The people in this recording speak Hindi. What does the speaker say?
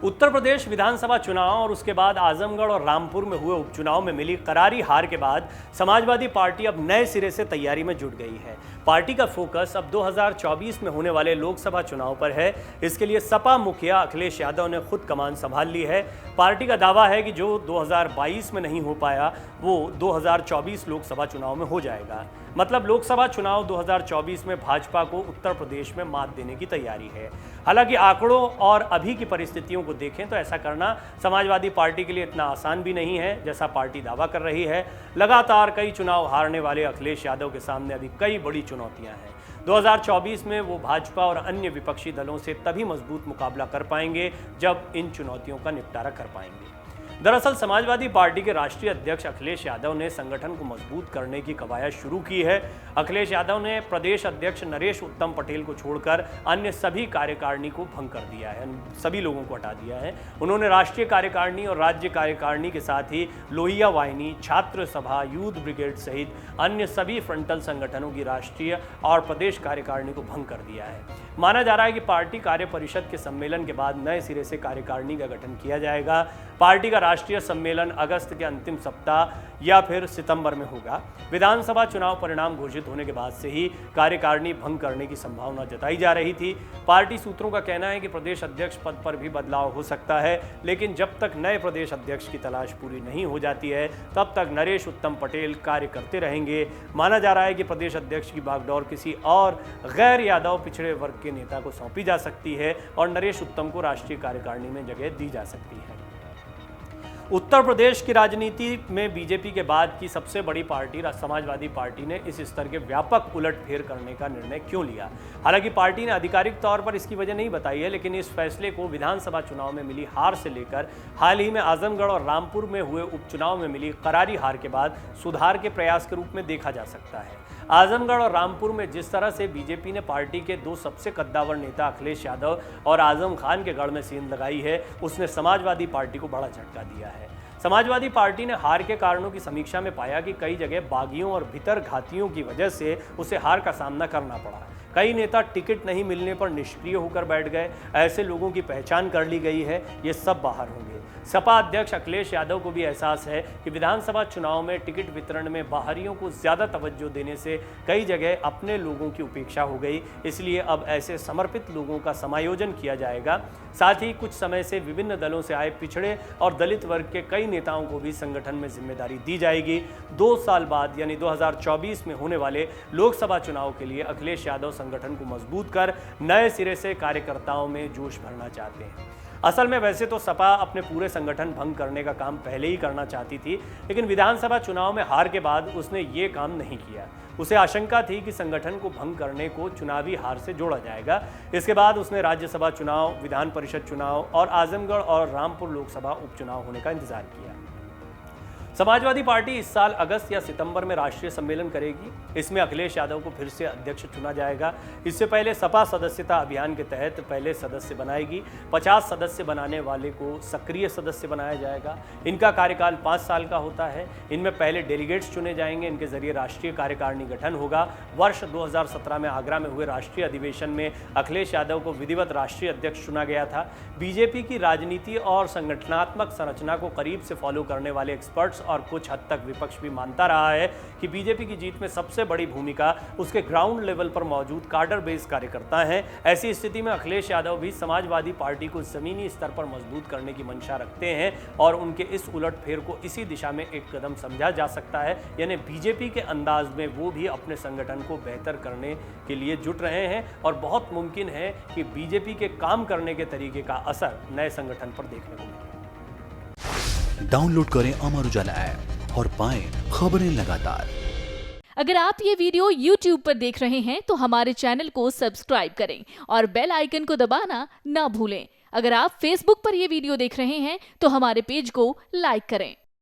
उत्तर प्रदेश विधानसभा चुनाव और उसके बाद आजमगढ़ और रामपुर में हुए उपचुनाव में मिली करारी हार के बाद समाजवादी पार्टी अब नए सिरे से तैयारी में जुट गई है। पार्टी का फोकस अब 2024 में होने वाले लोकसभा चुनाव पर है। इसके लिए सपा मुखिया अखिलेश यादव ने खुद कमान संभाल ली है। पार्टी का दावा है कि जो 2022 में नहीं हो पाया वो 2024 लोकसभा चुनाव में हो जाएगा। मतलब लोकसभा चुनाव 2024 में भाजपा को उत्तर प्रदेश में मात देने की तैयारी है। हालांकि आंकड़ों और अभी की परिस्थितियों को देखें तो ऐसा करना समाजवादी पार्टी के लिए इतना आसान भी नहीं है जैसा पार्टी दावा कर रही है। लगातार कई चुनाव हारने वाले अखिलेश यादव के सामने अभी कई बड़ी चुनौतियां हैं। 2024 में वो भाजपा और अन्य विपक्षी दलों से तभी मजबूत मुकाबला कर पाएंगे जब इन चुनौतियों का निपटारा कर पाएंगे। दरअसल समाजवादी पार्टी के राष्ट्रीय अध्यक्ष अखिलेश यादव ने संगठन को मजबूत करने की कवायद शुरू की है। अखिलेश यादव ने प्रदेश अध्यक्ष नरेश उत्तम पटेल को छोड़कर अन्य सभी कार्यकारिणी को भंग कर दिया है, सभी लोगों को हटा दिया है। उन्होंने राष्ट्रीय कार्यकारिणी और राज्य कार्यकारिणी के साथ ही लोहिया वाहिनी, छात्र सभा, यूथ ब्रिगेड सहित अन्य सभी फ्रंटल संगठनों की राष्ट्रीय और प्रदेश कार्यकारिणी को भंग कर दिया है। माना जा रहा है कि पार्टी कार्य परिषद के सम्मेलन के बाद नए सिरे से कार्यकारिणी का गठन किया जाएगा। पार्टी का राष्ट्रीय सम्मेलन अगस्त के अंतिम सप्ताह या फिर सितंबर में होगा। विधानसभा चुनाव परिणाम घोषित होने के बाद से ही कार्यकारिणी भंग करने की संभावना जताई जा रही थी। पार्टी सूत्रों का कहना है कि प्रदेश अध्यक्ष पद पर भी बदलाव हो सकता है, लेकिन जब तक नए प्रदेश अध्यक्ष की तलाश पूरी नहीं हो जाती है तब तक नरेश उत्तम पटेल कार्य करते रहेंगे। माना जा रहा है कि प्रदेश अध्यक्ष की बागडोर किसी और गैर यादव पिछड़े वर्ग के नेता को सौंपी जा सकती है और नरेश उत्तम को राष्ट्रीय कार्यकारिणी में जगह दी जा सकती है। उत्तर प्रदेश की राजनीति में बीजेपी के बाद की सबसे बड़ी पार्टी समाजवादी पार्टी ने इस स्तर के व्यापक उलटफेर करने का निर्णय क्यों लिया? हालांकि पार्टी ने आधिकारिक तौर पर इसकी वजह नहीं बताई है, लेकिन इस फैसले को विधानसभा चुनाव में मिली हार से लेकर हाल ही में आजमगढ़ और रामपुर में हुए उपचुनाव में मिली करारी हार के बाद सुधार के प्रयास के रूप में देखा जा सकता है। आजमगढ़ और रामपुर में जिस तरह से बीजेपी ने पार्टी के दो सबसे कद्दावर नेता अखिलेश यादव और आजम खान के गढ़ में सेंध लगाई है, उसने समाजवादी पार्टी को बड़ा झटका दिया है। समाजवादी पार्टी ने हार के कारणों की समीक्षा में पाया कि कई जगह बागियों और भीतरघातियों की वजह से उसे हार का सामना करना पड़ा। कई नेता टिकट नहीं मिलने पर निष्क्रिय होकर बैठ गए। ऐसे लोगों की पहचान कर ली गई है, ये सब बाहर होंगे। सपा अध्यक्ष अखिलेश यादव को भी एहसास है कि विधानसभा चुनाव में टिकट वितरण में बाहरियों को ज्यादा तवज्जो देने से कई जगह अपने लोगों की उपेक्षा हो गई। इसलिए अब ऐसे समर्पित लोगों का समायोजन किया जाएगा। साथ ही कुछ समय से विभिन्न दलों से आए पिछड़े और दलित वर्ग के कई नेताओं को भी संगठन में जिम्मेदारी दी जाएगी। 2 साल बाद यानी 2024 में होने वाले लोकसभा चुनाव के लिए अखिलेश यादव संगठन को मजबूत कर नए सिरे से कार्यकर्ताओं में जोश भरना चाहते हैं। असल में वैसे तो सपा अपने पूरे संगठन भंग करने का काम पहले ही करना चाहती थी, लेकिन विधानसभा चुनाव में हार के बाद उसने ये काम नहीं किया। उसे आशंका थी कि संगठन को भंग करने को चुनावी हार से जोड़ा जाएगा। इसके बाद उसने राज्यसभा चुनाव, विधान परिषद चुनाव और आजमगढ़ और रामपुर लोकसभा उपचुनाव होने का इंतजार किया। समाजवादी पार्टी इस साल अगस्त या सितंबर में राष्ट्रीय सम्मेलन करेगी। इसमें अखिलेश यादव को फिर से अध्यक्ष चुना जाएगा। इससे पहले सपा सदस्यता अभियान के तहत पहले सदस्य बनाएगी। 50 सदस्य बनाने वाले को सक्रिय सदस्य बनाया जाएगा। इनका कार्यकाल 5 साल का होता है। इनमें पहले डेलीगेट्स चुने जाएंगे। इनके जरिए राष्ट्रीय कार्यकारिणी गठन होगा। वर्ष 2017 में आगरा में हुए राष्ट्रीय अधिवेशन में अखिलेश यादव को विधिवत राष्ट्रीय अध्यक्ष चुना गया था। बीजेपी की राजनीति और संगठनात्मक संरचना को करीब से फॉलो करने वाले एक्सपर्ट्स और कुछ हद तक विपक्ष भी मानता रहा है कि बीजेपी की जीत में सबसे बड़ी भूमिका उसके ग्राउंड लेवल पर मौजूद कार्डर बेस कार्यकर्ता हैं। ऐसी स्थिति में अखिलेश यादव भी समाजवादी पार्टी को जमीनी स्तर पर मजबूत करने की मंशा रखते हैं और उनके इस उलटफेर को इसी दिशा में एक कदम समझा जा सकता है। यानी बीजेपी के अंदाज में वो भी अपने संगठन को बेहतर करने के लिए जुट रहे हैं और बहुत मुमकिन है कि बीजेपी के काम करने के तरीके का असर नए संगठन पर देखने को मिले। डाउनलोड करें अमर उजाला ऐप और पाएं खबरें लगातार। अगर आप ये वीडियो YouTube पर देख रहे हैं तो हमारे चैनल को सब्सक्राइब करें और बेल आइकन को दबाना ना भूलें। अगर आप Facebook पर ये वीडियो देख रहे हैं तो हमारे पेज को लाइक करें।